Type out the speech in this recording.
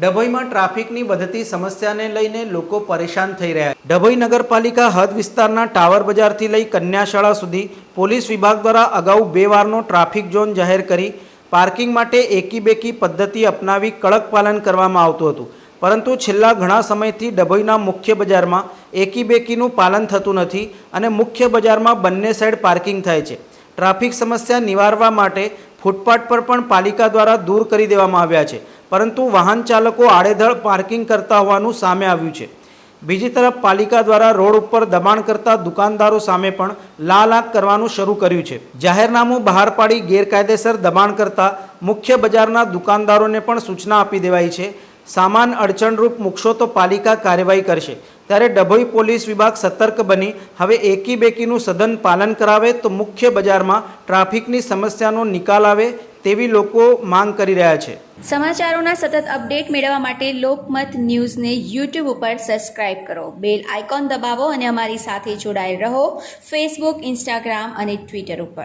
ડભોઈમાં ટ્રાફિકની વધતી સમસ્યાને લઈને લોકો પરેશાન થઈ રહ્યા છે। ડભોઈ નગરપાલિકા હદ વિસ્તારના ટાવર બજારથી લઈ કન્યા શાળા સુધી પોલીસ વિભાગ દ્વારા અગાઉ 2 વારનો ટ્રાફિક ઝોન જાહેર કરી પાર્કિંગ માટે એકી બેકી પદ્ધતિ અપનાવી કડક પાલન કરવામાં આવતું હતું, પરંતુ છેલ્લા ઘણા સમયથી ડભોઈના મુખ્ય બજારમાં એકી બેકીનું પાલન થતું નથી અને મુખ્ય બજારમાં બંને સાઈડ પાર્કિંગ થાય છે। ટ્રાફિક સમસ્યા નિવારવા માટે ફૂટપાથ પર પણ પાલિકા દ્વારા દૂર કરી દેવામાં આવ્યા છે, પરંતુ વાહન ચાલકો આડેધડ પાર્કિંગ કરતા હોવાનું સામે આવ્યું છે। બીજી તરફ પાલિકા દ્વારા રોડ ઉપર દબાણ કરતા દુકાનદારો સામે પણ લાલ આંખ કરવાનું શરૂ કર્યું છે। જાહેરનામું બહાર પાડી ગેરકાયદેસર દબાણ કરતા મુખ્ય બજારના દુકાનદારોને પણ સૂચના આપી દેવાઈ છે। સામાન અડચણરૂપ મૂકશો તો પાલિકા કાર્યવાહી કરશે। ત્યારે ડભોઈ પોલીસ વિભાગ સતર્ક બની હવે એકી બેકીનું સઘન પાલન કરાવે તો મુખ્ય બજારમાં ટ્રાફિકની સમસ્યાનો નિકાલ આવે તેવી લોકો માંગ કરી રહ્યા છે। સમાચારોના સતત અપડેટ મેળવવા માટે લોકમત ન્યૂઝને યુટ્યુબ ઉપર સબસ્ક્રાઇબ કરો, બેલ આઇકોન દબાવો અને અમારી સાથે જોડાયેલ રહો ફેસબુક, ઇન્સ્ટાગ્રામ અને ટ્વિટર ઉપર।